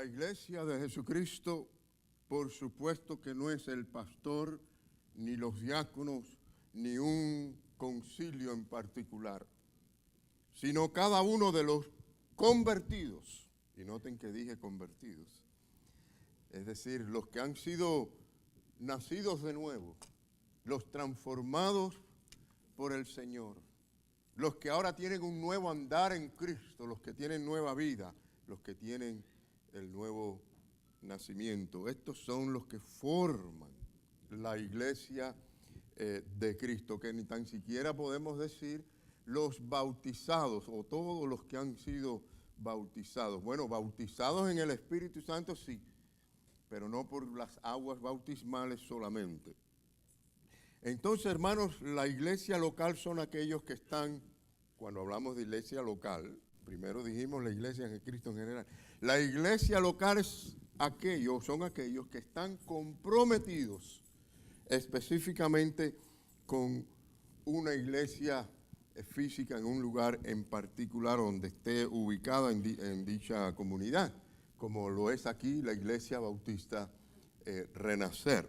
La iglesia de Jesucristo, por supuesto que no es el pastor, ni los diáconos, ni un concilio en particular, sino cada uno de los convertidos. Y noten que dije convertidos. Es decir, los que han sido nacidos de nuevo, los transformados por el Señor, los que ahora tienen un nuevo andar en Cristo, los que tienen nueva vida, los que tienen el nuevo nacimiento. Estos son los que forman la iglesia de Cristo, que ni tan siquiera podemos decir los bautizados o todos los que han sido bautizados. Bueno, bautizados en el Espíritu Santo sí, pero no por las aguas bautismales solamente. Entonces, hermanos, la iglesia local son aquellos que están, cuando hablamos de iglesia local, primero dijimos la iglesia de Cristo en general. La iglesia local son aquellos que están comprometidos específicamente con una iglesia física en un lugar en particular donde esté ubicada en dicha comunidad, como lo es aquí la Iglesia Bautista Renacer.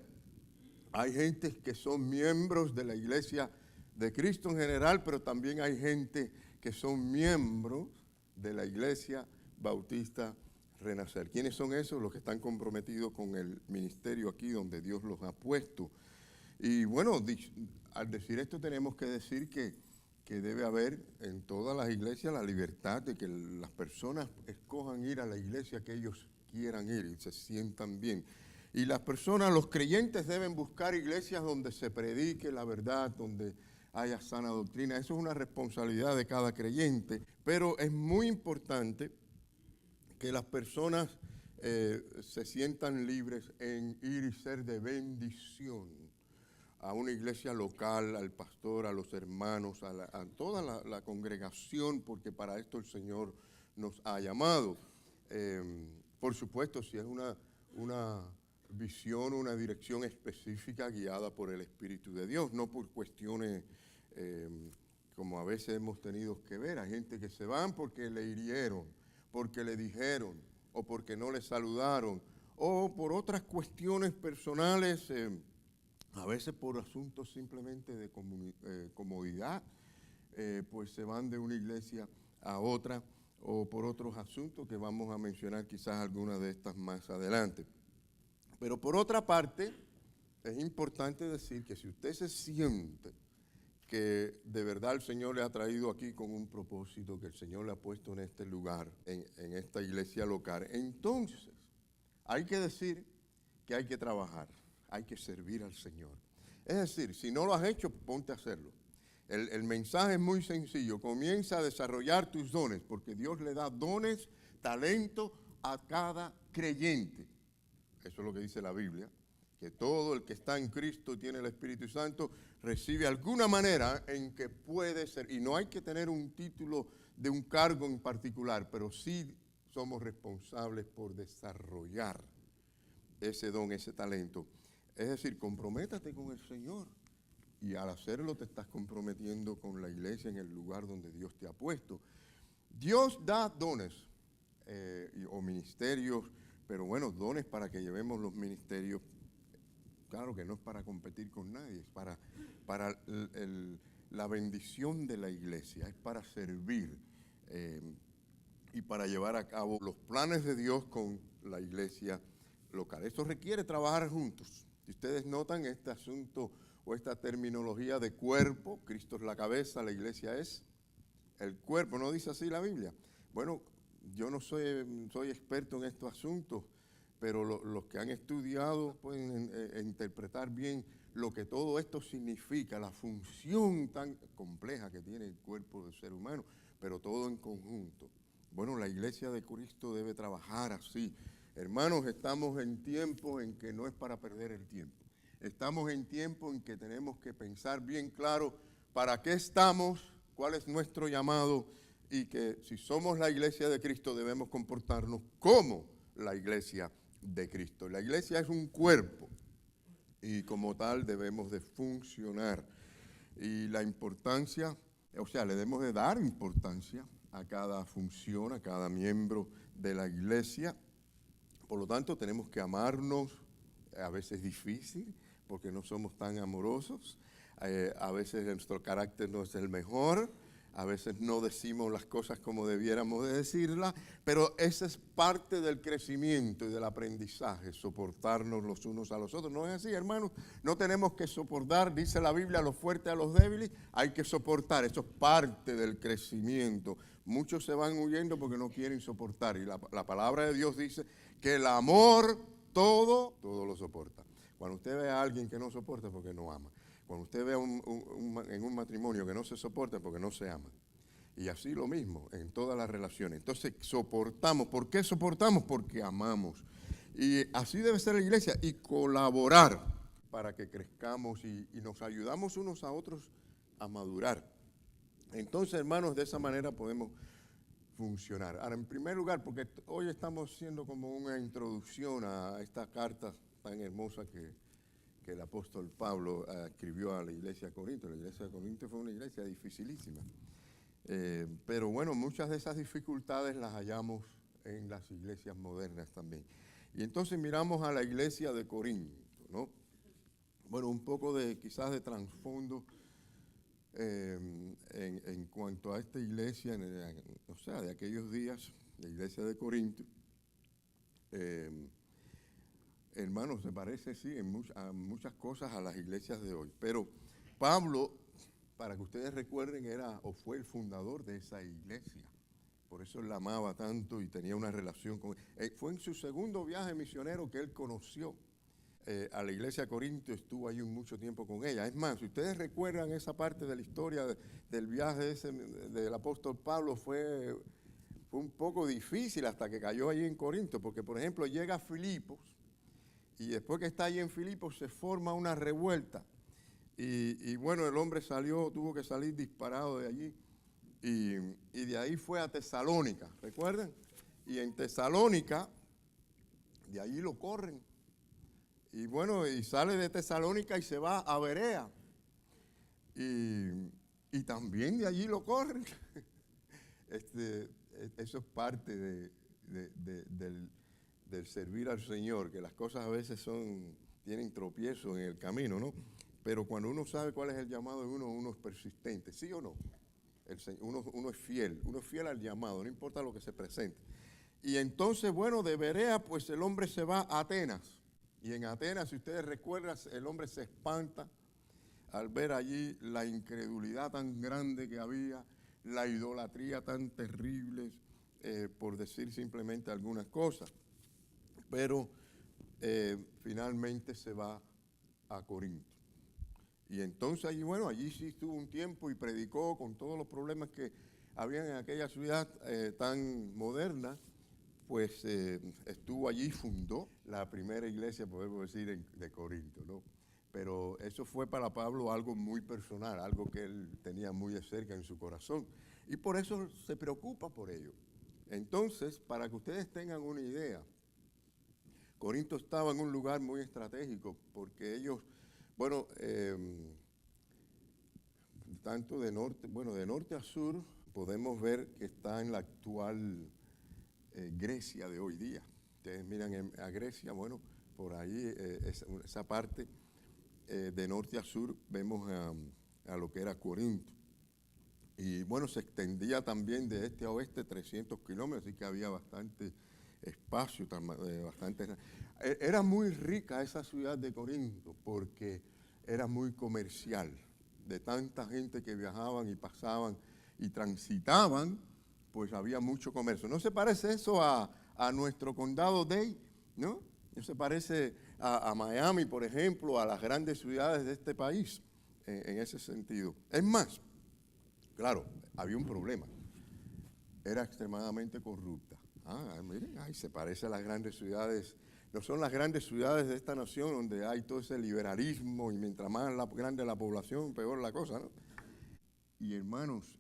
Hay gente que son miembros de la Iglesia de Cristo en general, pero también hay gente que son miembros de la Iglesia Bautista Renacer. ¿Quiénes son esos? Los que están comprometidos con el ministerio aquí donde Dios los ha puesto. Y bueno, al decir esto tenemos que decir que debe haber en todas las iglesias la libertad de que las personas escojan ir a la iglesia que ellos quieran ir y se sientan bien. Y las personas, los creyentes deben buscar iglesias donde se predique la verdad, donde haya sana doctrina. Eso es una responsabilidad de cada creyente, pero es muy importante que las personas se sientan libres en ir y ser de bendición a una iglesia local, al pastor, a los hermanos, a toda la congregación, porque para esto el Señor nos ha llamado. Por supuesto, si es una visión, una dirección específica guiada por el Espíritu de Dios, no por cuestiones como a veces hemos tenido que ver. Hay gente que se van porque le hirieron, porque le dijeron, o porque no le saludaron, o por otras cuestiones personales, a veces por asuntos simplemente de comodidad, pues se van de una iglesia a otra, o por otros asuntos que vamos a mencionar quizás algunas de estas más adelante. Pero por otra parte, es importante decir que si usted se siente que de verdad el Señor le ha traído aquí con un propósito, que el Señor le ha puesto en este lugar, en esta iglesia local, entonces hay que decir que hay que trabajar, hay que servir al Señor. Es decir, si no lo has hecho, ponte a hacerlo. El mensaje es muy sencillo, comienza a desarrollar tus dones, porque Dios le da dones, talento a cada creyente. Eso es lo que dice la Biblia, que todo el que está en Cristo tiene el Espíritu Santo, recibe alguna manera en que puede ser, y no hay que tener un título de un cargo en particular, pero sí somos responsables por desarrollar ese don, ese talento. Es decir, comprométate con el Señor, y al hacerlo te estás comprometiendo con la iglesia en el lugar donde Dios te ha puesto. Dios da dones o ministerios, pero bueno, dones para que llevemos los ministerios. Claro que no es para competir con nadie, es para la bendición de la iglesia, es para servir y para llevar a cabo los planes de Dios con la iglesia local. Esto requiere trabajar juntos. Si ustedes notan este asunto o esta terminología de cuerpo, Cristo es la cabeza, la iglesia es el cuerpo, ¿no dice así la Biblia? Bueno, yo no soy experto en estos asuntos, pero los que han estudiado pueden interpretar bien lo que todo esto significa, la función tan compleja que tiene el cuerpo del ser humano, pero todo en conjunto. Bueno, la iglesia de Cristo debe trabajar así. Hermanos, estamos en tiempo en que no es para perder el tiempo. Estamos en tiempo en que tenemos que pensar bien claro para qué estamos, cuál es nuestro llamado, y que si somos la iglesia de Cristo debemos comportarnos como la iglesia de Cristo. La iglesia es un cuerpo y como tal debemos de funcionar. Y la importancia, o sea, le debemos de dar importancia a cada función, a cada miembro de la iglesia. Por lo tanto, tenemos que amarnos. A veces es difícil porque no somos tan amorosos. A veces nuestro carácter no es el mejor. A veces no decimos las cosas como debiéramos de decirlas, pero esa es parte del crecimiento y del aprendizaje, soportarnos los unos a los otros. ¿No es así, hermanos? No tenemos que soportar, dice la Biblia, a los fuertes, a los débiles, hay que soportar. Eso es parte del crecimiento. Muchos se van huyendo porque no quieren soportar. Y la palabra de Dios dice que el amor todo lo soporta. Cuando usted ve a alguien que no soporta, es porque no ama. Cuando usted ve en un matrimonio que no se soporta, es porque no se ama. Y así lo mismo en todas las relaciones. Entonces soportamos. ¿Por qué soportamos? Porque amamos. Y así debe ser la iglesia. Y colaborar para que crezcamos y nos ayudamos unos a otros a madurar. Entonces, hermanos, de esa manera podemos funcionar. Ahora, en primer lugar, porque hoy estamos haciendo como una introducción a esta carta tan hermosa que el apóstol Pablo escribió a la iglesia de Corinto. La iglesia de Corinto fue una iglesia dificilísima. Pero bueno, muchas de esas dificultades las hallamos en las iglesias modernas también. Y entonces miramos a la iglesia de Corinto, ¿no? Bueno, un poco de quizás de trasfondo en cuanto a esta iglesia, o sea, de aquellos días, la iglesia de Corinto. Hermanos, se parece, sí, a muchas cosas a las iglesias de hoy. Pero Pablo, para que ustedes recuerden, era o fue el fundador de esa iglesia. Por eso él la amaba tanto y tenía una relación con él. Fue en su segundo viaje misionero que él conoció a la iglesia de Corinto, estuvo ahí mucho tiempo con ella. Es más, si ustedes recuerdan esa parte de la historia del viaje ese del apóstol Pablo, fue un poco difícil hasta que cayó allí en Corinto, porque por ejemplo llega a Filipos, y después que está allí en Filipos se forma una revuelta. Y bueno, el hombre tuvo que salir disparado de allí. Y de ahí fue a Tesalónica, ¿recuerdan? Y en Tesalónica, de allí lo corren. Y bueno, y sale de Tesalónica y se va a Berea. Y también de allí lo corren. Eso es parte del servir al Señor, que las cosas a veces tienen tropiezos en el camino, ¿no? Pero cuando uno sabe cuál es el llamado de uno es persistente, ¿sí o no? Uno es fiel al llamado, no importa lo que se presente. Y entonces, bueno, de Berea, pues el hombre se va a Atenas. Y en Atenas, si ustedes recuerdan, el hombre se espanta al ver allí la incredulidad tan grande que había, la idolatría tan terrible, por decir simplemente algunas cosas. Pero finalmente se va a Corinto. Y entonces allí sí estuvo un tiempo y predicó con todos los problemas que había en aquella ciudad tan moderna. Pues estuvo allí y fundó la primera iglesia, podemos decir, de Corinto, ¿no? Pero eso fue para Pablo algo muy personal, algo que él tenía muy de cerca en su corazón. Y por eso se preocupa por ello. Entonces, para que ustedes tengan una idea, Corinto estaba en un lugar muy estratégico porque ellos, bueno, tanto de norte a sur, podemos ver que está en la actual Grecia de hoy día. Ustedes miran a Grecia, bueno, por ahí, esa parte de norte a sur, vemos a lo que era Corinto. Y bueno, se extendía también de este a oeste 300 kilómetros, así que había bastante espacio, Era muy rica esa ciudad de Corinto porque era muy comercial, de tanta gente que viajaban y pasaban y transitaban, pues había mucho comercio. ¿No se parece eso a nuestro condado Dade, no? ¿No se parece a Miami, por ejemplo, a las grandes ciudades de este país en ese sentido? Es más, claro, había un problema. Era extremadamente corrupta. Miren, se parece a las grandes ciudades. No son las grandes ciudades de esta nación donde hay todo ese liberalismo y mientras más grande la población, peor la cosa, ¿no? Y hermanos,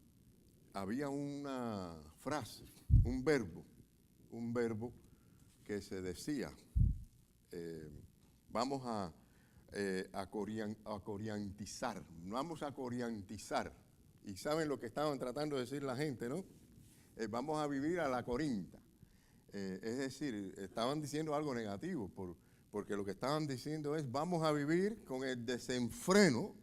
había una frase, un verbo que se decía, vamos a coriantizar, vamos a coriantizar. Y saben lo que estaban tratando de decir la gente, ¿no? Vamos a vivir a la Corinta. Es decir, estaban diciendo algo negativo, porque lo que estaban diciendo es, vamos a vivir con el desenfreno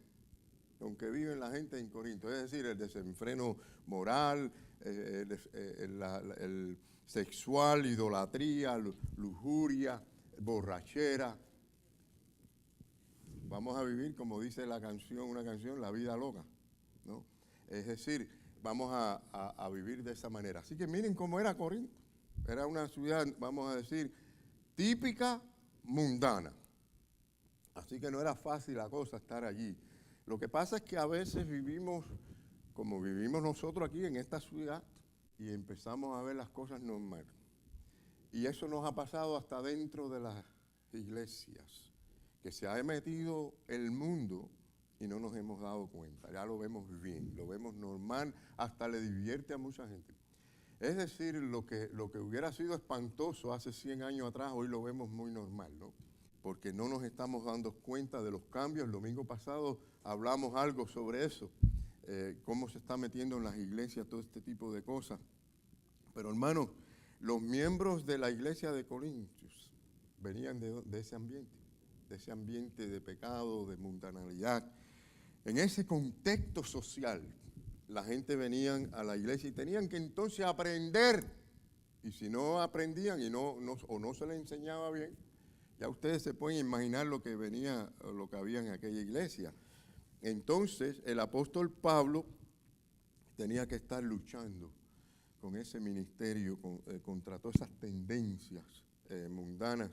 con que viven la gente en Corinto, es decir, el desenfreno moral, el sexual, idolatría, lujuria, borrachera. Vamos a vivir, como dice una canción, la vida loca, ¿no? Es decir, vamos a vivir de esa manera. Así que miren cómo era Corinto. Era una ciudad, vamos a decir, típica, mundana. Así que no era fácil la cosa estar allí. Lo que pasa es que a veces vivimos, como vivimos nosotros aquí en esta ciudad, y empezamos a ver las cosas normales. Y eso nos ha pasado hasta dentro de las iglesias, que se ha metido el mundo y no nos hemos dado cuenta. Ya lo vemos bien, lo vemos normal, hasta le divierte a mucha gente. Es decir, lo que hubiera sido espantoso hace 100 años atrás, hoy lo vemos muy normal, ¿no? Porque no nos estamos dando cuenta de los cambios. El domingo pasado hablamos algo sobre eso, cómo se está metiendo en las iglesias todo este tipo de cosas. Pero hermanos, los miembros de la iglesia de Corintios venían de ese ambiente de pecado, de mundanalidad. En ese contexto social, la gente venía a la iglesia y tenían que entonces aprender. Y si no aprendían o no se les enseñaba bien, ya ustedes se pueden imaginar lo que había en aquella iglesia. Entonces, el apóstol Pablo tenía que estar luchando con ese ministerio, contra todas esas tendencias mundanas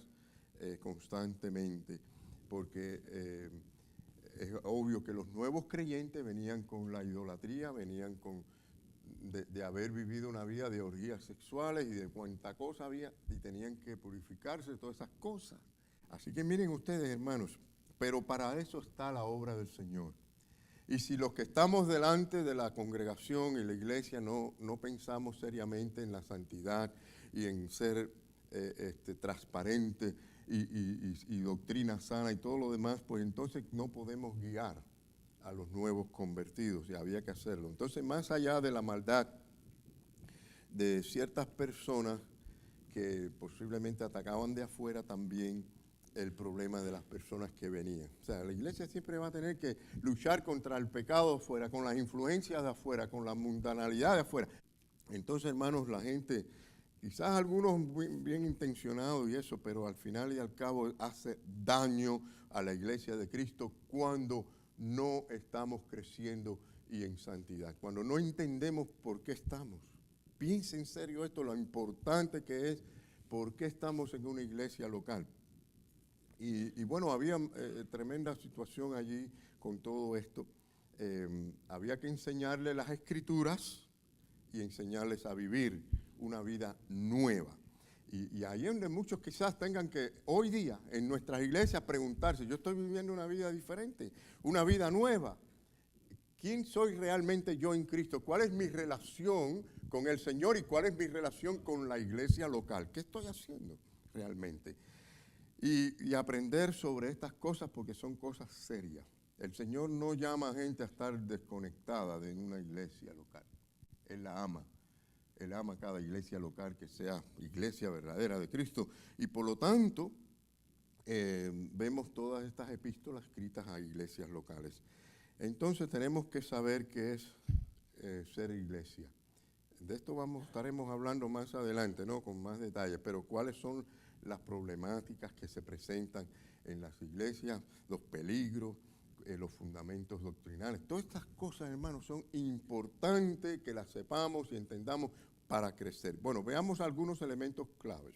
constantemente, porque es obvio que los nuevos creyentes venían con la idolatría, venían de haber vivido una vida de orgías sexuales y de cuánta cosa había, y tenían que purificarse de todas esas cosas. Así que miren ustedes, hermanos, pero para eso está la obra del Señor. Y si los que estamos delante de la congregación y la iglesia no pensamos seriamente en la santidad y en ser transparente y doctrina sana y todo lo demás, pues entonces no podemos guiar a los nuevos convertidos, y había que hacerlo. Entonces, más allá de la maldad de ciertas personas que posiblemente atacaban de afuera, también el problema de las personas que venían. O sea, la iglesia siempre va a tener que luchar contra el pecado de afuera, con las influencias de afuera, con la mundanalidad de afuera. Entonces, hermanos, la gente, quizás algunos bien intencionados y eso, pero al final y al cabo hace daño a la iglesia de Cristo cuando no estamos creciendo y en santidad, cuando no entendemos por qué estamos. Piensa en serio esto, lo importante que es, por qué estamos en una iglesia local. Y bueno, había tremenda situación allí con todo esto. Había que enseñarles las escrituras y enseñarles a vivir una vida nueva. Y ahí es donde muchos quizás tengan que hoy día en nuestras iglesias preguntarse, yo estoy viviendo una vida diferente, una vida nueva. ¿Quién soy realmente yo en Cristo? ¿Cuál es mi relación con el Señor y cuál es mi relación con la iglesia local? ¿Qué estoy haciendo realmente? Y aprender sobre estas cosas porque son cosas serias. El Señor no llama a gente a estar desconectada de una iglesia local. Él la ama. Él ama cada iglesia local que sea iglesia verdadera de Cristo. Y por lo tanto, vemos todas estas epístolas escritas a iglesias locales. Entonces tenemos que saber qué es ser iglesia. De esto estaremos hablando más adelante, ¿no? Con más detalle, pero cuáles son las problemáticas que se presentan en las iglesias, los peligros, los fundamentos doctrinales. Todas estas cosas, hermanos, son importantes que las sepamos y entendamos para crecer. Bueno, veamos algunos elementos claves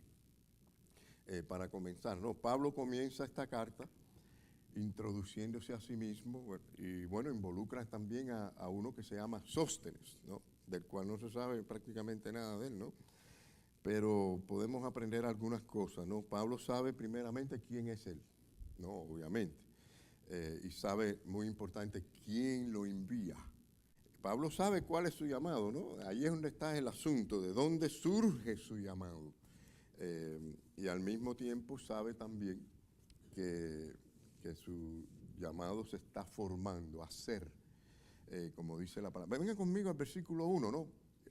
para comenzar, ¿no? Pablo comienza esta carta introduciéndose a sí mismo y, bueno, involucra también a uno que se llama Sóstenes, ¿no? Del cual no se sabe prácticamente nada de él, ¿no? Pero podemos aprender algunas cosas, ¿no? Pablo sabe primeramente quién es él, ¿no? Obviamente. Y sabe, muy importante, quién lo envía. Pablo sabe cuál es su llamado, ¿no? Ahí es donde está el asunto, de dónde surge su llamado. Y al mismo tiempo sabe también que su llamado se está formando a ser, como dice la palabra. Vengan conmigo al versículo 1, ¿no?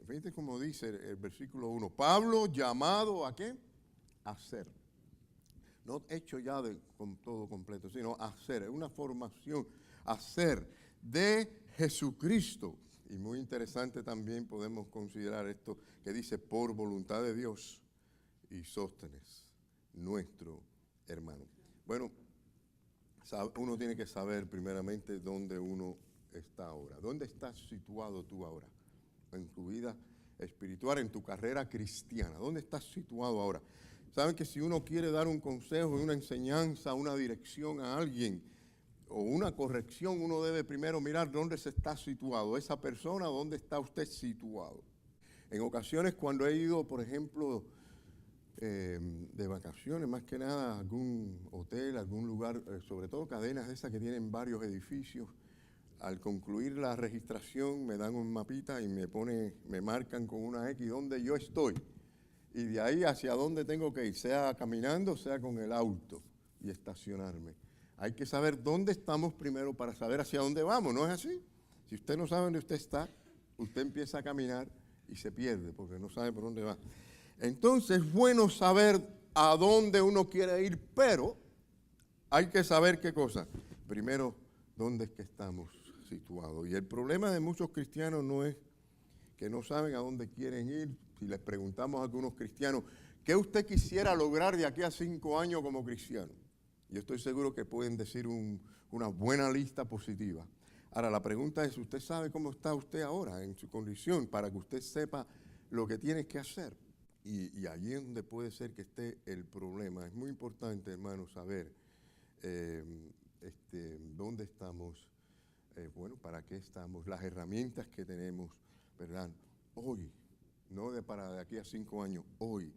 fíjate cómo dice el versículo 1. Pablo llamado ¿a qué? A ser. No hecho ya con todo completo, sino a ser. Es una formación, a ser de Jesucristo. Y muy interesante también podemos considerar esto que dice por voluntad de Dios y Sóstenes, nuestro hermano. Bueno, uno tiene que saber primeramente dónde uno está ahora. ¿Dónde estás situado tú ahora? En tu vida espiritual, en tu carrera cristiana. ¿Dónde estás situado ahora? Saben que si uno quiere dar un consejo, una enseñanza, una dirección a alguien o una corrección, uno debe primero mirar dónde se está situado. Esa persona, dónde está usted situado. En ocasiones cuando he ido, por ejemplo, de vacaciones, más que nada a algún hotel, algún lugar, sobre todo cadenas de esas que tienen varios edificios, al concluir la registración me dan un mapita y me marcan con una X donde yo estoy. Y de ahí hacia dónde tengo que ir, sea caminando, sea con el auto y estacionarme. Hay que saber dónde estamos primero para saber hacia dónde vamos, ¿no es así? Si usted no sabe dónde usted está, usted empieza a caminar y se pierde porque no sabe por dónde va. Entonces es bueno saber a dónde uno quiere ir, pero hay que saber qué cosa. Primero, dónde es que estamos situados. Y el problema de muchos cristianos no es que no saben a dónde quieren ir. Si les preguntamos a algunos cristianos, ¿qué usted quisiera lograr de aquí a 5 años como cristiano? Yo estoy seguro que pueden decir una buena lista positiva. Ahora, la pregunta es, ¿usted sabe cómo está usted ahora en su condición para que usted sepa lo que tiene que hacer? Y allí es donde puede ser que esté el problema. Es muy importante, hermano, saber dónde estamos, para qué estamos, las herramientas que tenemos, ¿verdad? Hoy, no para de aquí a 5 años, hoy,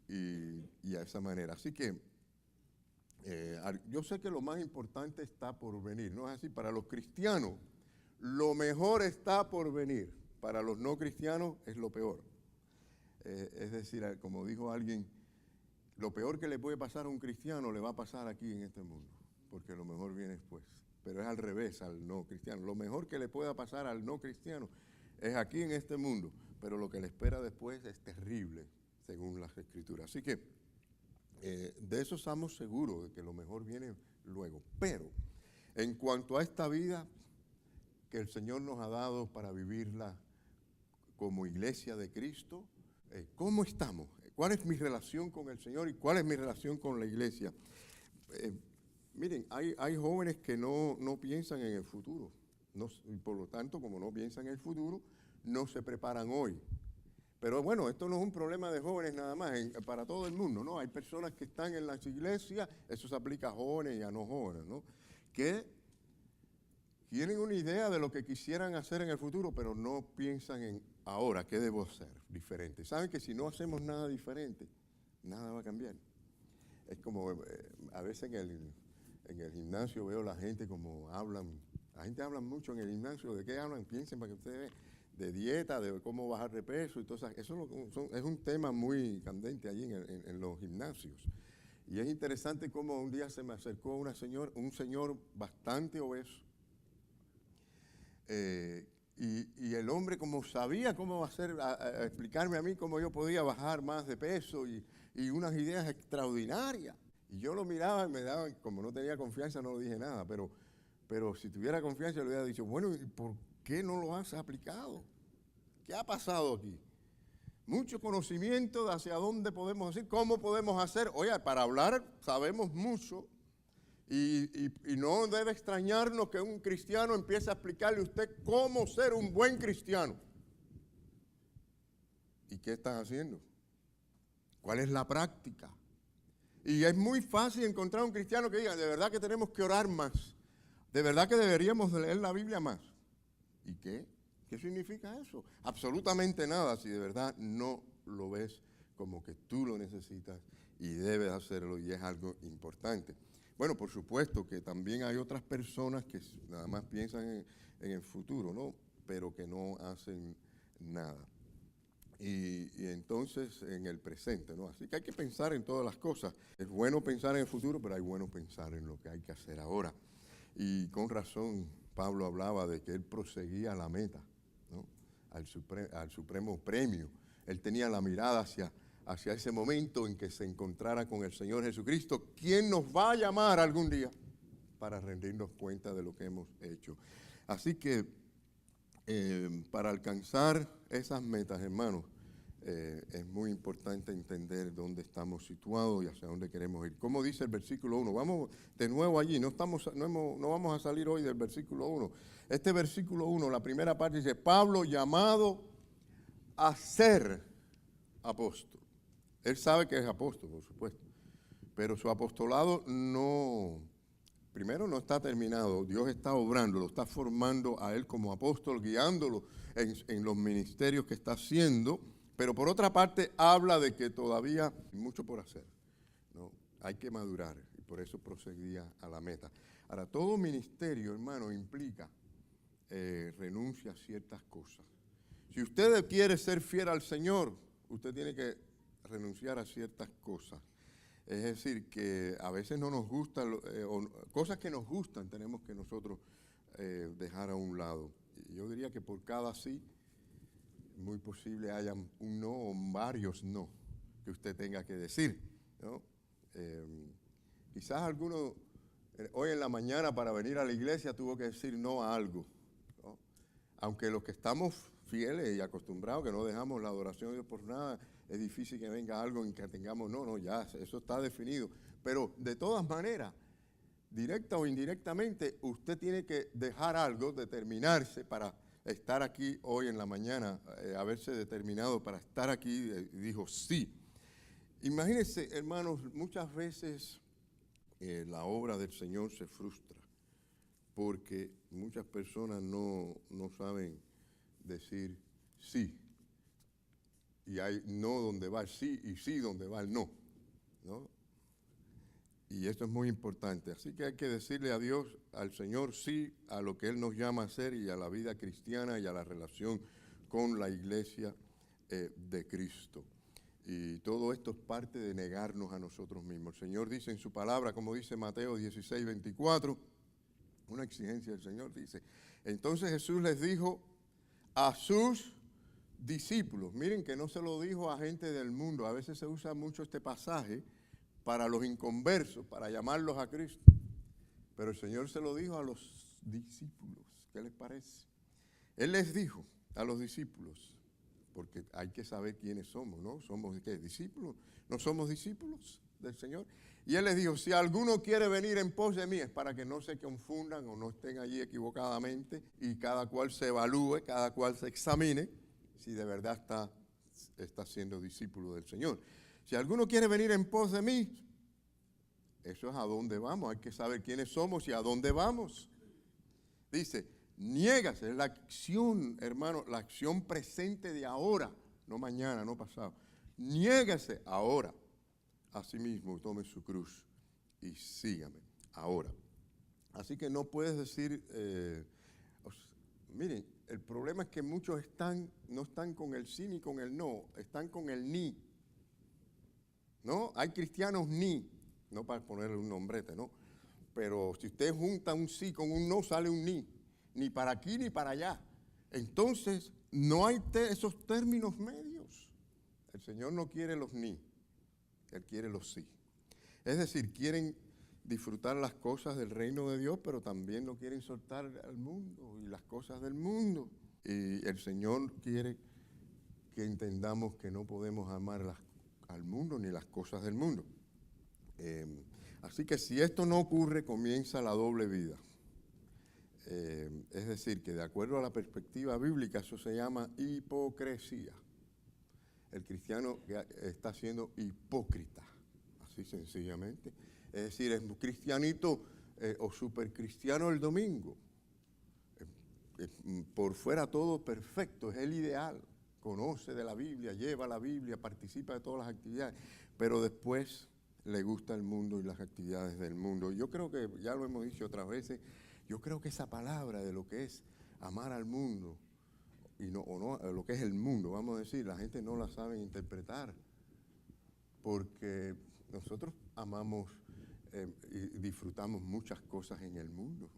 y a esa manera. Así que yo sé que lo más importante está por venir, ¿no es así? Para los cristianos, lo mejor está por venir. Para los no cristianos es lo peor. Es decir, como dijo alguien, lo peor que le puede pasar a un cristiano le va a pasar aquí en este mundo, porque lo mejor viene después. Pero es al revés al no cristiano. Lo mejor que le pueda pasar al no cristiano es aquí en este mundo, pero lo que le espera después es terrible, según las Escrituras. Así que de eso estamos seguros, de que lo mejor viene luego. Pero en cuanto a esta vida que el Señor nos ha dado para vivirla como iglesia de Cristo, ¿cómo estamos? ¿Cuál es mi relación con el Señor y cuál es mi relación con la iglesia? Miren, hay jóvenes que no piensan en el futuro, y por lo tanto, como no piensan en el futuro, no se preparan hoy. Pero bueno, esto no es un problema de jóvenes nada más, para todo el mundo, ¿no? Hay personas que están en las iglesias, eso se aplica a jóvenes y a no jóvenes, ¿no? Que tienen una idea de lo que quisieran hacer en el futuro, pero no piensan en ahora, ¿qué debo hacer diferente? Saben que si no hacemos nada diferente, nada va a cambiar. Es como a veces en el gimnasio veo la gente como hablan, la gente habla mucho en el gimnasio, ¿de qué hablan? Piensen para que ustedes vean, de dieta, de cómo bajar de peso y todo eso. Es un tema muy candente allí en los gimnasios. Y es interesante cómo un día se me acercó un señor bastante obeso, y el hombre como sabía cómo hacer, a explicarme a mí cómo yo podía bajar más de peso y unas ideas extraordinarias. Y yo lo miraba y me daba, como no tenía confianza no le dije nada, pero si tuviera confianza le hubiera dicho, bueno, ¿y por qué no lo has aplicado? ¿Qué ha pasado aquí? Mucho conocimiento de hacia dónde podemos ir, cómo podemos hacer. Oye, para hablar sabemos mucho. Y no debe extrañarnos que un cristiano empiece a explicarle a usted cómo ser un buen cristiano. ¿Y qué estás haciendo? ¿Cuál es la práctica? Y es muy fácil encontrar un cristiano que diga, de verdad que tenemos que orar más. De verdad que deberíamos leer la Biblia más. ¿Y qué? ¿Qué significa eso? Absolutamente nada si de verdad no lo ves como que tú lo necesitas y debes hacerlo y es algo importante. Bueno, por supuesto que también hay otras personas que nada más piensan en el futuro, ¿no? Pero que no hacen nada. Y entonces en el presente, ¿no? Así que hay que pensar en todas las cosas. Es bueno pensar en el futuro, pero hay bueno pensar en lo que hay que hacer ahora. Y con razón Pablo hablaba de que él proseguía a la meta, ¿no? al supremo premio. Él tenía la mirada hacia ese momento en que se encontrara con el Señor Jesucristo, quien nos va a llamar algún día para rendirnos cuenta de lo que hemos hecho. Así que para alcanzar esas metas, hermanos, es muy importante entender dónde estamos situados y hacia dónde queremos ir. Como dice el versículo 1, vamos de nuevo allí, no vamos a salir hoy del versículo 1. Este versículo 1, la primera parte dice, Pablo llamado a ser apóstol. Él sabe que es apóstol, por supuesto, pero su apostolado primero no está terminado. Dios está obrando, lo está formando a él como apóstol, guiándolo en los ministerios que está haciendo, pero por otra parte habla de que todavía hay mucho por hacer, ¿no? Hay que madurar y por eso proseguía a la meta. Ahora, todo ministerio, hermano, implica renuncia a ciertas cosas. Si usted quiere ser fiel al Señor, usted tiene que renunciar a ciertas cosas. Es decir, que a veces no nos gustan, cosas que nos gustan tenemos que nosotros dejar a un lado. Y yo diría que por cada sí, muy posible haya un no o varios no que usted tenga que decir, ¿no? Quizás alguno hoy en la mañana para venir a la iglesia tuvo que decir no a algo, ¿no? Aunque los que estamos fieles y acostumbrados, que no dejamos la adoración de Dios por nada, es difícil que venga algo en que tengamos, ya, eso está definido. Pero de todas maneras, directa o indirectamente, usted tiene que dejar algo, determinarse para estar aquí hoy en la mañana, haberse determinado para estar aquí, dijo sí. Imagínense, hermanos, muchas veces la obra del Señor se frustra porque muchas personas no saben decir sí. Y hay no donde va el sí y sí donde va el no, ¿no? Y esto es muy importante. Así que hay que decirle a Dios, al Señor, sí a lo que Él nos llama a hacer y a la vida cristiana y a la relación con la iglesia de Cristo. Y todo esto es parte de negarnos a nosotros mismos. El Señor dice en su palabra, como dice Mateo 16, 24, una exigencia del Señor, dice, entonces Jesús les dijo a sus discípulos, miren que no se lo dijo a gente del mundo, a veces se usa mucho este pasaje para los inconversos, para llamarlos a Cristo, pero el Señor se lo dijo a los discípulos. ¿Qué les parece? Él les dijo a los discípulos, porque hay que saber quiénes somos, ¿no? ¿Somos qué? ¿Discípulos? ¿No somos discípulos del Señor? Y Él les dijo, si alguno quiere venir en pos de mí, es para que no se confundan o no estén allí equivocadamente y cada cual se evalúe, cada cual se examine si de verdad está siendo discípulo del Señor. Si alguno quiere venir en pos de mí, eso es a dónde vamos. Hay que saber quiénes somos y a dónde vamos. Dice, niégase, es la acción, hermano, la acción presente de ahora, no mañana, no pasado. Niégase ahora a sí mismo, tome su cruz y sígame ahora. Así que no puedes decir, miren, el problema es que muchos no están con el sí ni con el no, están con el ni. ¿No? Hay cristianos ni, no para ponerle un nombrete, ¿no? Pero si usted junta un sí con un no, sale un ni para aquí ni para allá. Entonces, no hay esos términos medios. El Señor no quiere los ni, Él quiere los sí. Es decir, quieren disfrutar las cosas del reino de Dios, pero también no quieren soltar al mundo y las cosas del mundo. Y el Señor quiere que entendamos que no podemos amar al mundo ni las cosas del mundo. Así que si esto no ocurre, comienza la doble vida. Es decir, que de acuerdo a la perspectiva bíblica, eso se llama hipocresía. El cristiano está siendo hipócrita, así sencillamente. Es decir, es cristianito o supercristiano el domingo. Por fuera todo perfecto, es el ideal. Conoce de la Biblia, lleva la Biblia, participa de todas las actividades, pero después le gusta el mundo y las actividades del mundo. Yo creo que, ya lo hemos dicho otras veces, yo creo que esa palabra de lo que es amar al mundo, lo que es el mundo, vamos a decir, la gente no la sabe interpretar, porque nosotros amamos y disfrutamos muchas cosas en el mundo.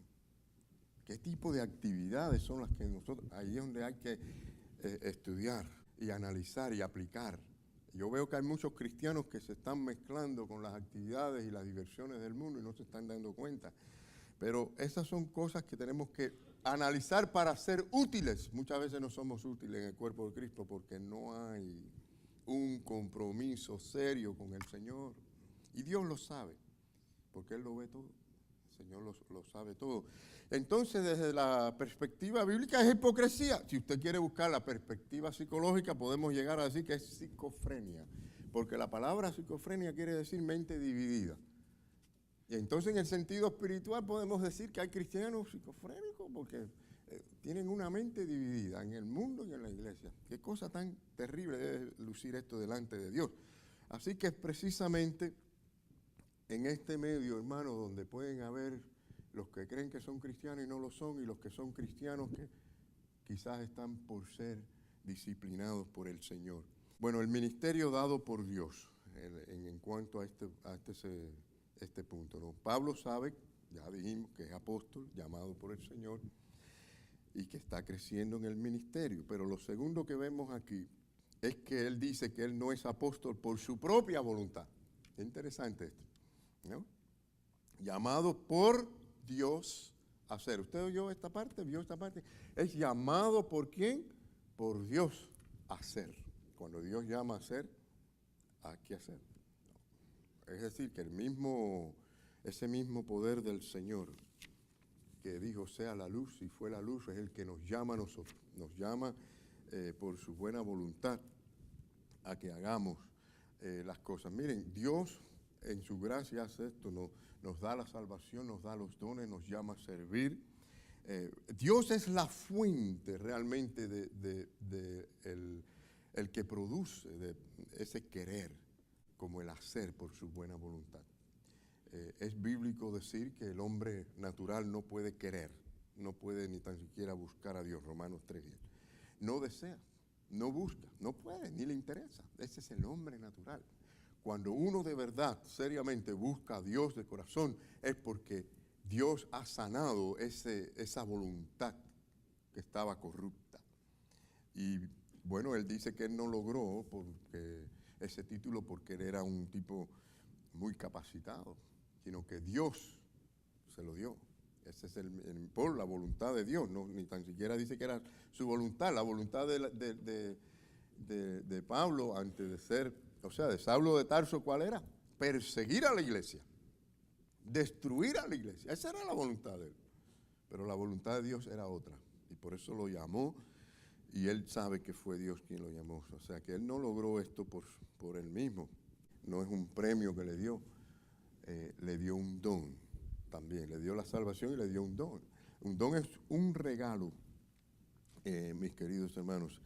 ¿Qué tipo de actividades son las que nosotros, ahí es donde hay que estudiar y analizar y aplicar. Yo veo que hay muchos cristianos que se están mezclando con las actividades y las diversiones del mundo y no se están dando cuenta. Pero esas son cosas que tenemos que analizar para ser útiles. Muchas veces no somos útiles en el cuerpo de Cristo porque no hay un compromiso serio con el Señor. Y Dios lo sabe, porque Él lo ve todo. El Señor lo sabe todo. Entonces, desde la perspectiva bíblica es hipocresía. Si usted quiere buscar la perspectiva psicológica, podemos llegar a decir que es psicofrenia, porque la palabra psicofrenia quiere decir mente dividida. Y entonces en el sentido espiritual podemos decir que hay cristianos psicofrénicos porque tienen una mente dividida en el mundo y en la iglesia. Qué cosa tan terrible debe lucir esto delante de Dios. Así que es precisamente en este medio, hermano, donde pueden haber los que creen que son cristianos y no lo son, y los que son cristianos que quizás están por ser disciplinados por el Señor. Bueno, el ministerio dado por Dios en cuanto a este punto, ¿no? Pablo sabe, ya dijimos, que es apóstol, llamado por el Señor, y que está creciendo en el ministerio. Pero lo segundo que vemos aquí es que él dice que él no es apóstol por su propia voluntad. Es interesante esto, ¿no? Llamado por Dios a ser. ¿Usted oyó esta parte? ¿Vio esta parte? Es llamado ¿por quién? Por Dios a ser. Cuando Dios llama a ser, hay que hacer. Es decir, que ese mismo poder del Señor que dijo sea la luz y fue la luz es el que nos llama a nosotros. Nos llama por su buena voluntad a que hagamos las cosas. Miren, Dios en su gracia hace esto, nos da la salvación, nos da los dones, nos llama a servir. Dios es la fuente realmente el que produce de ese querer como el hacer por su buena voluntad. Es bíblico decir que el hombre natural no puede querer, no puede ni tan siquiera buscar a Dios, Romanos 3:10. No desea, no busca, no puede, ni le interesa. Ese es el hombre natural. Cuando uno de verdad, seriamente busca a Dios de corazón, es porque Dios ha sanado esa voluntad que estaba corrupta. Y bueno, él dice que él no logró ese título porque él era un tipo muy capacitado, sino que Dios se lo dio. Ese es por la voluntad de Dios, no, ni tan siquiera dice que era su voluntad. La voluntad de Pablo antes de ser, o sea, de Saulo de Tarso, ¿cuál era? Perseguir a la iglesia, destruir a la iglesia. Esa era la voluntad de él. Pero la voluntad de Dios era otra. Y por eso lo llamó. Y él sabe que fue Dios quien lo llamó. O sea, que él no logró esto por él mismo. No es un premio que le dio. Le dio un don también. Le dio la salvación y le dio un don. Un don es un regalo, mis queridos hermanos.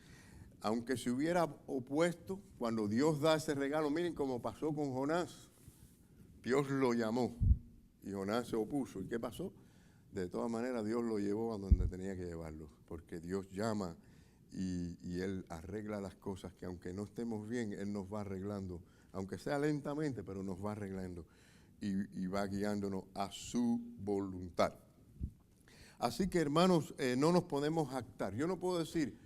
Aunque se hubiera opuesto, cuando Dios da ese regalo, miren cómo pasó con Jonás. Dios lo llamó y Jonás se opuso. ¿Y qué pasó? De todas maneras, Dios lo llevó a donde tenía que llevarlo. Porque Dios llama y Él arregla las cosas que aunque no estemos bien, Él nos va arreglando. Aunque sea lentamente, pero nos va arreglando. Y va guiándonos a su voluntad. Así que, hermanos, no nos podemos jactar. Yo no puedo decir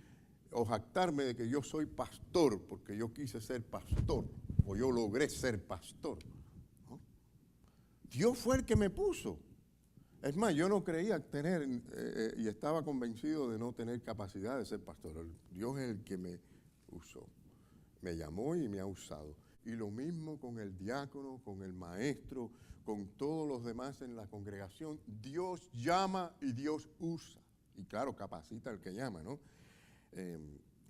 o jactarme de que yo soy pastor porque yo quise ser pastor o yo logré ser pastor, ¿no? Dios fue el que me puso. Es más, yo no creía tener y estaba convencido de no tener capacidad de ser pastor. Dios es el que me usó, me llamó y me ha usado. Y lo mismo con el diácono, con el maestro, con todos los demás en la congregación. Dios llama y Dios usa. Y claro, capacita al que llama, ¿no?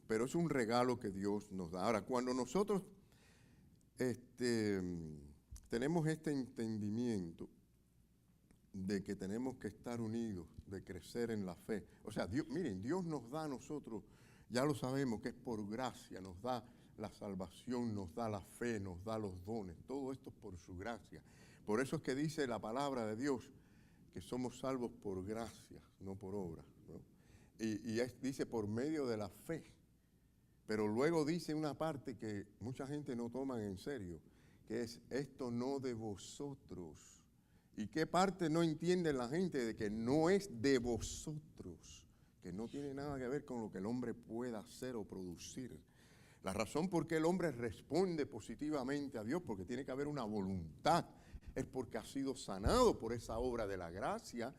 Pero es un regalo que Dios nos da. Ahora, cuando nosotros tenemos este entendimiento de que tenemos que estar unidos, de crecer en la fe. O sea, miren, Dios nos da a nosotros, ya lo sabemos, que es por gracia, nos da la salvación, nos da la fe, nos da los dones. Todo esto es por su gracia. Por eso es que dice la palabra de Dios que somos salvos por gracia, no por obra, ¿no? Y dice por medio de la fe. Pero luego dice una parte que mucha gente no toma en serio, que es esto no de vosotros. ¿Y qué parte no entiende la gente? De que no es de vosotros, que no tiene nada que ver con lo que el hombre pueda hacer o producir. La razón por qué el hombre responde positivamente a Dios, porque tiene que haber una voluntad, es porque ha sido sanado por esa obra de la gracia,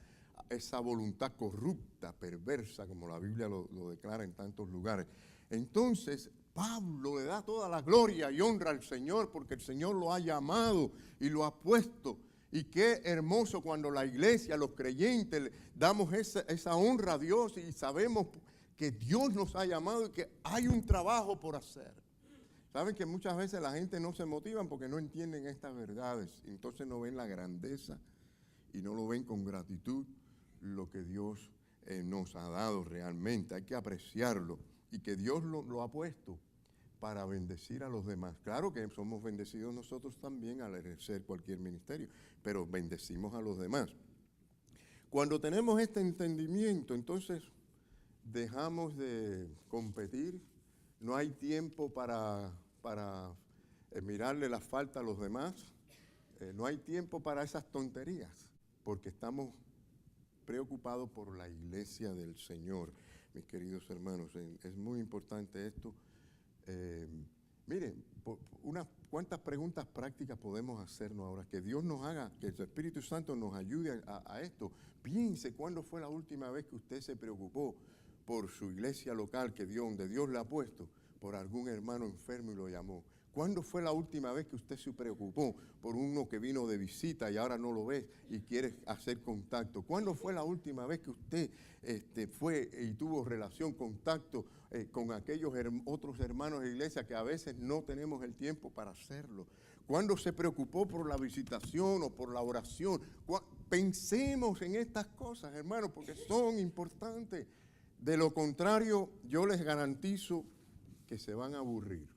esa voluntad corrupta, perversa, como la Biblia lo declara en tantos lugares. Entonces, Pablo le da toda la gloria y honra al Señor, porque el Señor lo ha llamado y lo ha puesto. Y qué hermoso cuando la iglesia, los creyentes, damos esa honra a Dios y sabemos que Dios nos ha llamado y que hay un trabajo por hacer. Saben que muchas veces la gente no se motiva porque no entienden estas verdades. Entonces no ven la grandeza y no lo ven con gratitud lo que Dios nos ha dado realmente. Hay que apreciarlo y que Dios lo ha puesto para bendecir a los demás. Claro que somos bendecidos nosotros también al ejercer cualquier ministerio, pero bendecimos a los demás. Cuando tenemos este entendimiento, entonces dejamos de competir, no hay tiempo para mirarle la falta a los demás, no hay tiempo para esas tonterías, porque estamos preocupados por la iglesia del Señor, mis queridos hermanos. Es muy importante esto. Miren, ¿cuántas preguntas prácticas podemos hacernos ahora? Que Dios nos haga, que el Espíritu Santo nos ayude a esto. Piense cuándo fue la última vez que usted se preocupó por su iglesia local, donde Dios la ha puesto, por algún hermano enfermo y lo llamó. ¿Cuándo fue la última vez que usted se preocupó por uno que vino de visita y ahora no lo ves y quiere hacer contacto? ¿Cuándo fue la última vez que usted fue y tuvo relación, contacto con aquellos otros hermanos de iglesia que a veces no tenemos el tiempo para hacerlo? ¿Cuándo se preocupó por la visitación o por la oración? Pensemos en estas cosas, hermanos, porque son importantes. De lo contrario, yo les garantizo que se van a aburrir.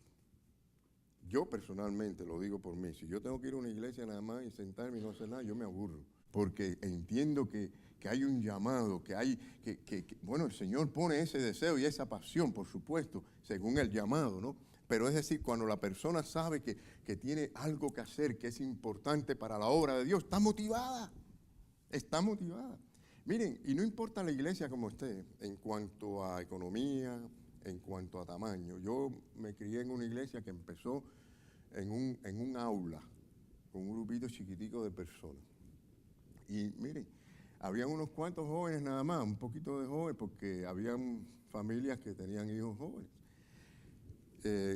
Yo personalmente lo digo por mí. Si yo tengo que ir a una iglesia nada más y sentarme y no hacer nada, yo me aburro. Porque entiendo que hay un llamado, bueno, el Señor pone ese deseo y esa pasión, por supuesto, según el llamado, ¿no? Pero es decir, cuando la persona sabe que tiene algo que hacer, que es importante para la obra de Dios, está motivada. Está motivada. Miren, y no importa la iglesia como esté, en cuanto a economía, en cuanto a tamaño. Yo me crié en una iglesia que empezó en un aula, con un grupito chiquitico de personas. Y miren, habían unos cuantos jóvenes nada más, un poquito de jóvenes, porque habían familias que tenían hijos jóvenes.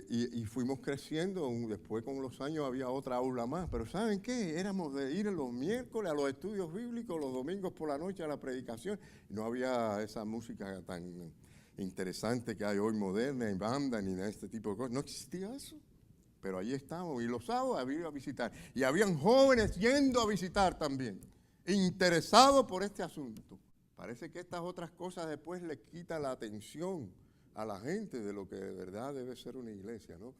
Y fuimos creciendo, después con los años había otra aula más, pero ¿saben qué? Éramos de ir los miércoles a los estudios bíblicos, los domingos por la noche a la predicación. No había esa música tan interesante que hay hoy moderna, en banda, ni de este tipo de cosas. No existía eso, pero ahí estábamos. Y los sábados había ido a visitar. Y habían jóvenes yendo a visitar también, interesados por este asunto. Parece que estas otras cosas después les quitan la atención a la gente de lo que de verdad debe ser una iglesia, ¿no?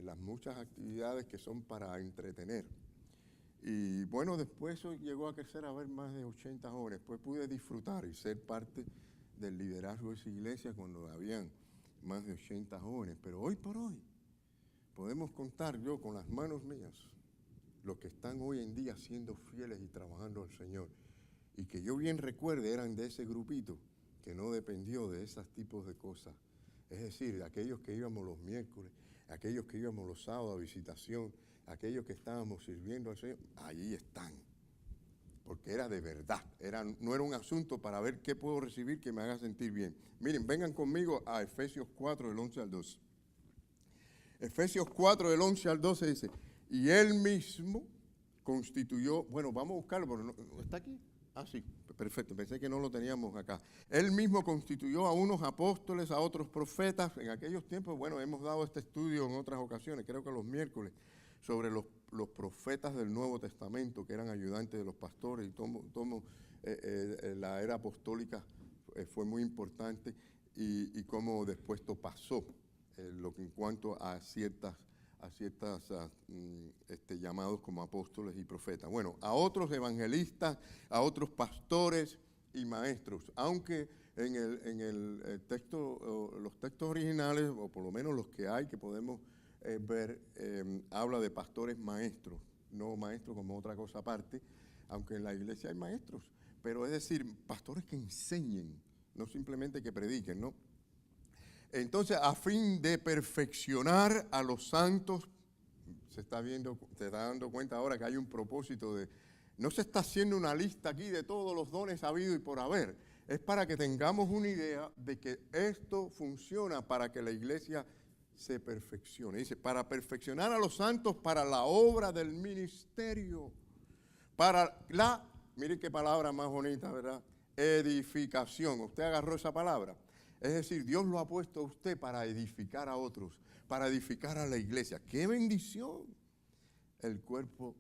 Las muchas actividades que son para entretener. Y bueno, después eso llegó a crecer a haber más de 80 jóvenes. Después pude disfrutar y ser parte del liderazgo de esa iglesia cuando habían más de 80 jóvenes. Pero hoy por hoy podemos contar yo con las manos mías los que están hoy en día siendo fieles y trabajando al Señor. Y que yo bien recuerde eran de ese grupito que no dependió de esos tipos de cosas. Es decir, de aquellos que íbamos los miércoles, aquellos que íbamos los sábados a visitación, aquellos que estábamos sirviendo al Señor, allí están. Porque era de verdad, no era un asunto para ver qué puedo recibir que me haga sentir bien. Miren, vengan conmigo a Efesios 4, del 11 al 12. Efesios 4, del 11 al 12 dice, y él mismo constituyó, bueno, vamos a buscarlo, pero no está aquí. Ah, sí, perfecto, pensé que no lo teníamos acá. Él mismo constituyó a unos apóstoles, a otros profetas. En aquellos tiempos, bueno, hemos dado este estudio en otras ocasiones, creo que los miércoles, sobre los profetas del Nuevo Testamento, que eran ayudantes de los pastores, y la era apostólica fue muy importante, y cómo después esto pasó, en cuanto a ciertas llamados como apóstoles y profetas. Bueno, a otros evangelistas, a otros pastores y maestros, aunque en el texto, los textos originales, o por lo menos los que hay que podemos ver, habla de pastores maestros, no maestros como otra cosa aparte, aunque en la iglesia hay maestros, pero es decir, pastores que enseñen no simplemente que prediquen, ¿no? Entonces, a fin de perfeccionar a los santos, se está dando cuenta ahora que hay un propósito no se está haciendo una lista aquí de todos los dones habidos y por haber. Es para que tengamos una idea de que esto funciona para que la iglesia se perfeccione. Dice, para perfeccionar a los santos para la obra del ministerio. Miren qué palabra más bonita, ¿verdad? Edificación. Usted agarró esa palabra. Es decir, Dios lo ha puesto a usted para edificar a otros, para edificar a la iglesia. ¡Qué bendición! El cuerpo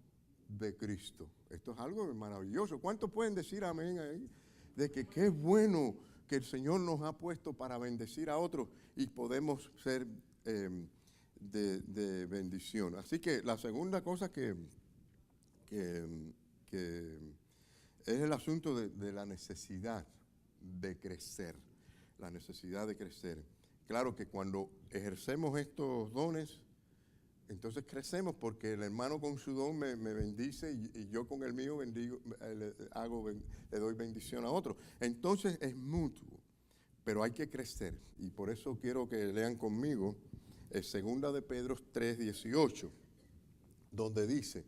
de Cristo. Esto es algo maravilloso. ¿Cuántos pueden decir amén ahí? De que qué bueno que el Señor nos ha puesto para bendecir a otros y podemos ser de bendición. Así que la segunda cosa que es el asunto de la necesidad de crecer. La necesidad de crecer. Claro que cuando ejercemos estos dones, entonces crecemos porque el hermano con su don me bendice y yo con el mío le doy bendición a otro. Entonces es mutuo, pero hay que crecer. Y por eso quiero que lean conmigo 2 de Pedro 3:18, donde dice,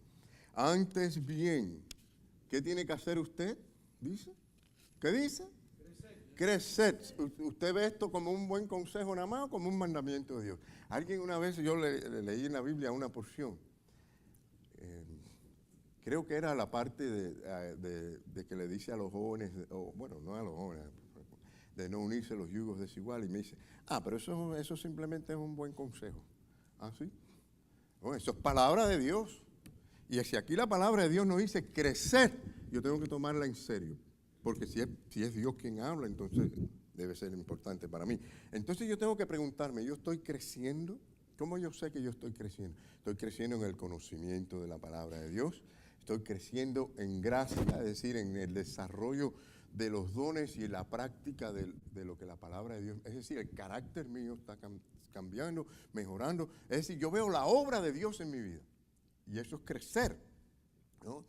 antes bien, ¿qué tiene que hacer usted? Dice, ¿qué dice? Crecer. ¿Usted ve esto como un buen consejo nada más o como un mandamiento de Dios? Alguien una vez, yo le leí en la Biblia una porción, creo que era la parte de que le dice a los jóvenes, bueno, no a los jóvenes, de no unirse a los yugos desiguales, y me dice, pero eso simplemente es un buen consejo. ¿Ah, sí? Bueno, eso es palabra de Dios. Y si aquí la palabra de Dios nos dice crecer, yo tengo que tomarla en serio. Porque si es Dios quien habla, entonces debe ser importante para mí. Entonces yo tengo que preguntarme, ¿yo estoy creciendo? ¿Cómo yo sé que yo estoy creciendo? Estoy creciendo en el conocimiento de la palabra de Dios. Estoy creciendo en gracia, es decir, en el desarrollo de los dones y en la práctica de lo que la palabra de Dios. Es decir, el carácter mío está cambiando, mejorando. Es decir, yo veo la obra de Dios en mi vida. Y eso es crecer, ¿no?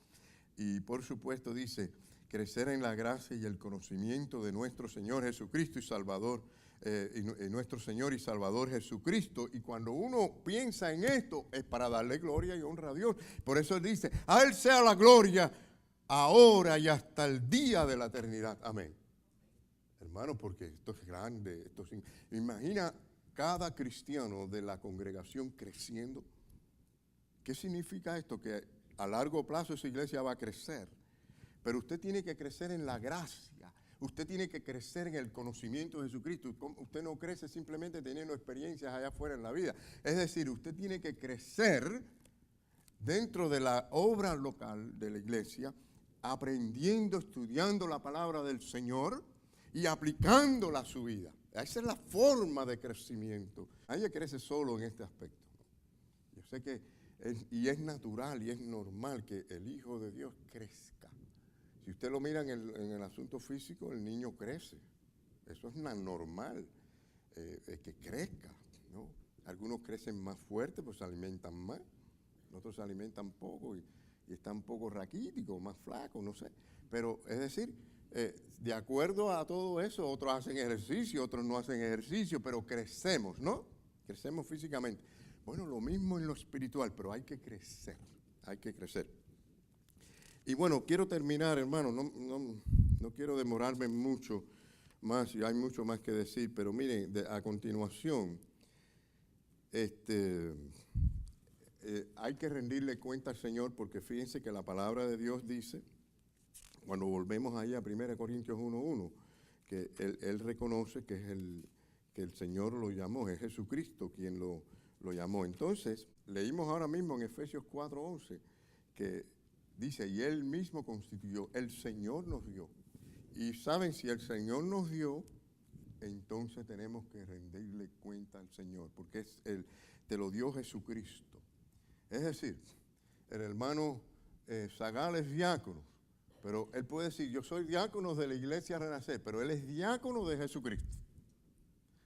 Y por supuesto dice, crecer en la gracia y el conocimiento de nuestro Señor Jesucristo y Salvador, nuestro Señor y Salvador Jesucristo. Y cuando uno piensa en esto, es para darle gloria y honra a Dios. Por eso él dice, a Él sea la gloria, ahora y hasta el día de la eternidad. Amén. Hermano, porque esto es grande. Imagina cada cristiano de la congregación creciendo. ¿Qué significa esto? Que a largo plazo esa iglesia va a crecer. Pero usted tiene que crecer en la gracia. Usted tiene que crecer en el conocimiento de Jesucristo. Usted no crece simplemente teniendo experiencias allá afuera en la vida. Es decir, usted tiene que crecer dentro de la obra local de la iglesia, aprendiendo, estudiando la palabra del Señor y aplicándola a su vida. Esa es la forma de crecimiento. Nadie crece solo en este aspecto. Yo sé que es natural y es normal que el Hijo de Dios crezca. Si usted lo mira en el asunto físico, el niño crece. Eso es normal, que crezca, ¿no? Algunos crecen más fuertes, pues se alimentan más. Otros se alimentan poco y están poco raquíticos, más flacos, no sé. Pero, es decir, de acuerdo a todo eso, otros hacen ejercicio, otros no hacen ejercicio, pero crecemos, ¿no? Crecemos físicamente. Bueno, lo mismo en lo espiritual, pero hay que crecer, hay que crecer. Y bueno, quiero terminar, hermano, no quiero demorarme mucho más, y hay mucho más que decir, pero miren, a continuación, hay que rendirle cuenta al Señor, porque fíjense que la palabra de Dios dice, cuando volvemos ahí a 1 Corintios 1:1, que él reconoce que el Señor lo llamó, es Jesucristo quien lo llamó. Entonces, leímos ahora mismo en Efesios 4:11, que dice, y Él mismo constituyó, el Señor nos dio. Y saben, si el Señor nos dio, entonces tenemos que rendirle cuenta al Señor, porque te lo dio Jesucristo. Es decir, el hermano Zagal es diácono, pero él puede decir, yo soy diácono de la iglesia Renacer, pero él es diácono de Jesucristo.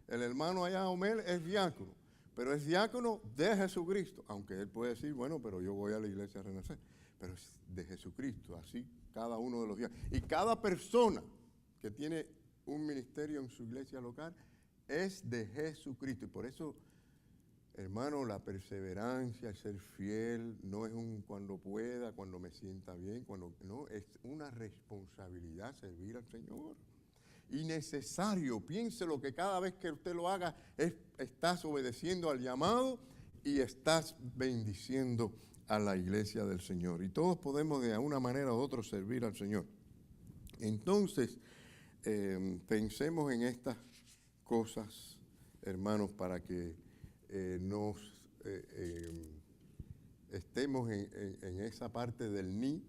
El hermano allá Omel es diácono, pero es diácono de Jesucristo, aunque él puede decir, bueno, pero yo voy a la iglesia Renacer, pero es de Jesucristo, así cada uno de los diáconos. Y cada persona que tiene un ministerio en su iglesia local, es de Jesucristo. Y por eso, hermano, la perseverancia, el ser fiel, no es un cuando pueda, cuando me sienta bien, no, es una responsabilidad servir al Señor. Y necesario, piénselo que cada vez que usted lo haga, estás obedeciendo al llamado y estás bendiciendo a la iglesia del Señor. Y todos podemos de una manera u otra servir al Señor. Entonces, pensemos en estas cosas, hermanos, para que estemos en esa parte del ni,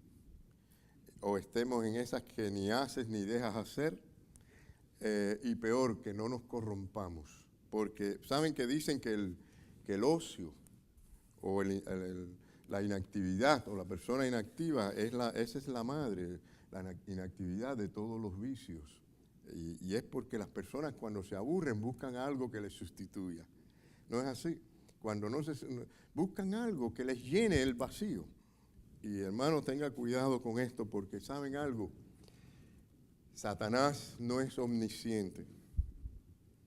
o estemos en esas que ni haces ni dejas hacer, y peor, que no nos corrompamos. Porque saben que dicen que el ocio o la inactividad o la persona inactiva, esa es la madre, la inactividad de todos los vicios. Y es porque las personas cuando se aburren buscan algo que les sustituya. ¿No es así? Cuando buscan algo que les llene el vacío. Y hermano, tenga cuidado con esto porque ¿saben algo? Satanás no es omnisciente,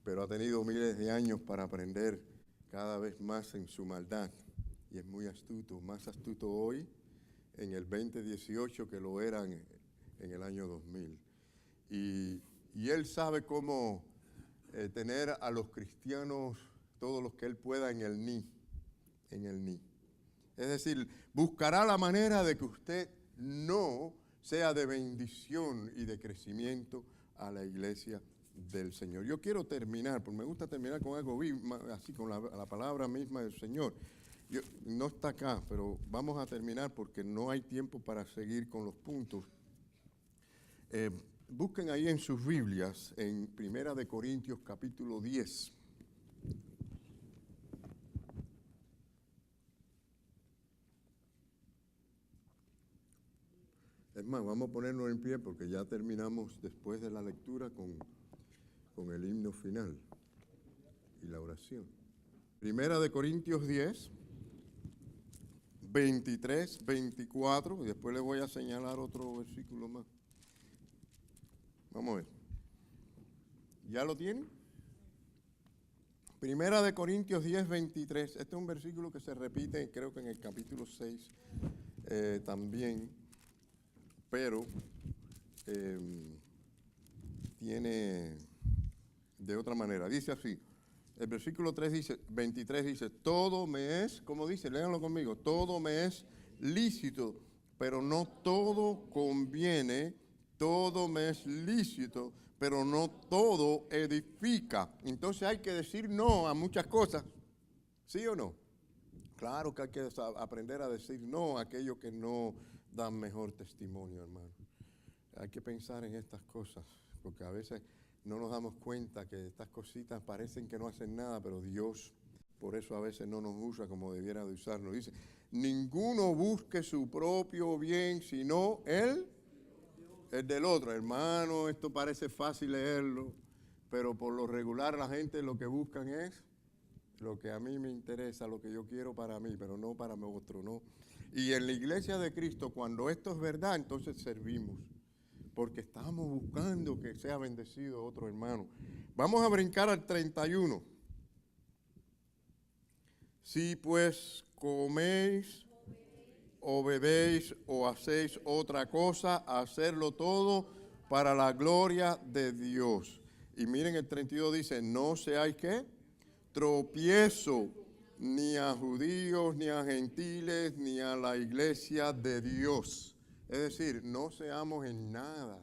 pero ha tenido miles de años para aprender cada vez más en su maldad. Y es muy astuto, más astuto hoy en el 2018 que lo eran en el año 2000. Y él sabe cómo tener a los cristianos, todos los que él pueda, en el ni. Es decir, buscará la manera de que usted no sea de bendición y de crecimiento a la iglesia del Señor. Yo quiero terminar, porque me gusta terminar con algo así, con la palabra misma del Señor. No está acá, pero vamos a terminar porque no hay tiempo para seguir con los puntos. Busquen ahí en sus Biblias, en 1 Corintios capítulo 10. Es más, vamos a ponernos en pie porque ya terminamos después de la lectura con el himno final y la oración. 1 Corintios 10, 23, 24, y después les voy a señalar otro versículo más. Vamos a ver. ¿Ya lo tienen? 1 Corintios 10, 23. Este es un versículo que se repite, creo que en el capítulo 6 también, pero tiene de otra manera. Dice así, el versículo 23 dice, todo me es, ¿cómo dice? Léanlo conmigo, todo me es lícito, pero no todo conviene, todo me es lícito, pero no todo edifica. Entonces hay que decir no a muchas cosas, ¿sí o no? Claro que hay que aprender a decir no a aquellos que no dan mejor testimonio, hermano. Hay que pensar en estas cosas, porque a veces no nos damos cuenta que estas cositas parecen que no hacen nada, pero Dios, por eso a veces no nos usa como debiera de usarnos. Dice, ninguno busque su propio bien, sino el del otro. Hermano, esto parece fácil leerlo, pero por lo regular la gente lo que buscan es lo que a mí me interesa, lo que yo quiero para mí, pero no para otro, no. Y en la iglesia de Cristo, cuando esto es verdad, entonces servimos, porque estamos buscando que sea bendecido otro hermano. Vamos a brincar al 31. Si pues coméis o bebéis o hacéis otra cosa, hacerlo todo para la gloria de Dios. Y miren el 32 dice, no seáis ¿qué? Tropiezo ni a judíos, ni a gentiles, ni a la iglesia de Dios. Es decir, no seamos en nada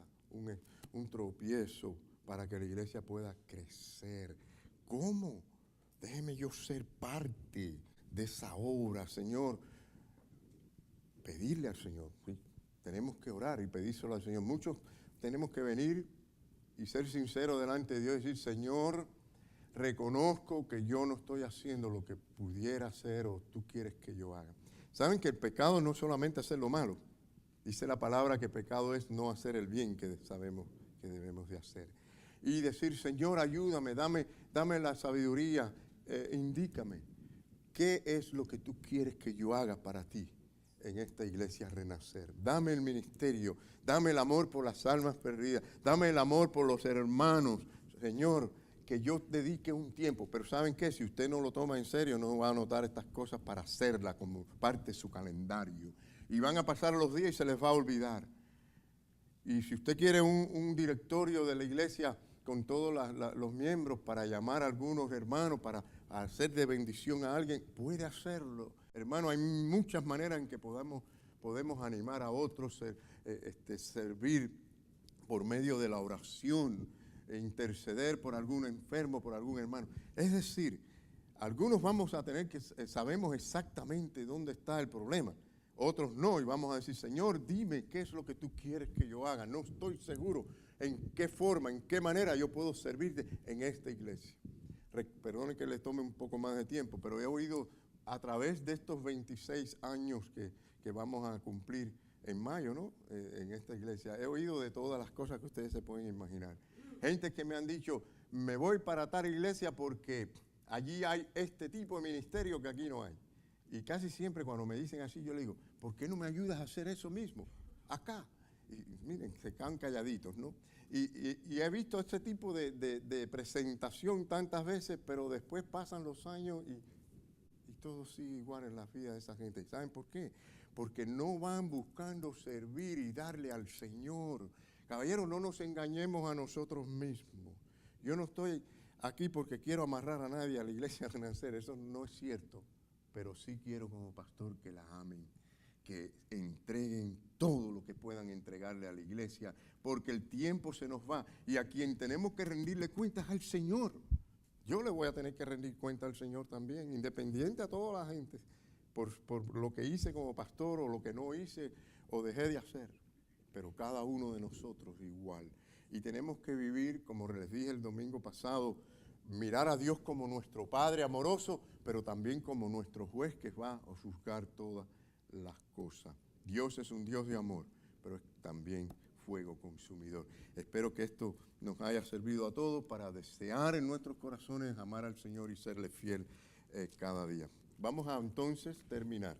un tropiezo para que la iglesia pueda crecer. ¿Cómo? Déjeme yo ser parte de esa obra, Señor. Pedirle al Señor, ¿sí? Tenemos que orar y pedírselo al Señor. Muchos tenemos que venir y ser sinceros delante de Dios y decir, Señor, reconozco que yo no estoy haciendo lo que pudiera hacer o tú quieres que yo haga. ¿Saben que el pecado no es solamente hacer lo malo? Dice la palabra que pecado es no hacer el bien que sabemos que debemos de hacer. Y decir, Señor, ayúdame, dame la sabiduría, indícame, ¿qué es lo que tú quieres que yo haga para ti? en esta iglesia Renacer. Dame el ministerio, dame el amor por las almas perdidas, dame el amor por los hermanos, Señor, que yo dedique un tiempo. Pero ¿saben qué? Si usted no lo toma en serio, no va a anotar estas cosas para hacerla como parte de su calendario. Y van a pasar los días y se les va a olvidar. Y si usted quiere un directorio de la iglesia con todos los miembros para llamar a algunos hermanos, para hacer de bendición a alguien, puede hacerlo. Hermano, hay muchas maneras en que podemos animar a otros, servir por medio de la oración, interceder por algún enfermo, por algún hermano. Es decir, algunos vamos a tener que, sabemos exactamente dónde está el problema. Otros no, y vamos a decir, Señor, dime qué es lo que tú quieres que yo haga. No estoy seguro en qué forma, en qué manera yo puedo servirte en esta iglesia. Perdone que le tome un poco más de tiempo, pero he oído a través de estos 26 años que vamos a cumplir en mayo, ¿no? En esta iglesia, he oído de todas las cosas que ustedes se pueden imaginar. Gente que me han dicho, me voy para tal iglesia porque allí hay este tipo de ministerio que aquí no hay. Y casi siempre cuando me dicen así, yo le digo, ¿por qué no me ayudas a hacer eso mismo acá? Y miren, se quedan calladitos, ¿no? Y he visto este tipo de presentación tantas veces, pero después pasan los años y todo sigue igual en la vida de esa gente. ¿Saben por qué? Porque no van buscando servir y darle al Señor. Caballeros, no nos engañemos a nosotros mismos. Yo no estoy aquí porque quiero amarrar a nadie a la iglesia Renacer, eso no es cierto. Pero sí quiero como pastor que la amen, que entreguen todo lo que puedan entregarle a la iglesia, porque el tiempo se nos va y a quien tenemos que rendirle cuentas al Señor. Yo le voy a tener que rendir cuenta al Señor también, independiente a toda la gente, por lo que hice como pastor o lo que no hice o dejé de hacer. Pero cada uno de nosotros igual. Y tenemos que vivir, como les dije el domingo pasado, mirar a Dios como nuestro Padre amoroso, pero también como nuestro juez que va a juzgar todas las cosas. Dios es un Dios de amor, pero es también fuego consumidor. Espero que esto nos haya servido a todos para desear en nuestros corazones amar al Señor y serle fiel cada día. Vamos a entonces terminar.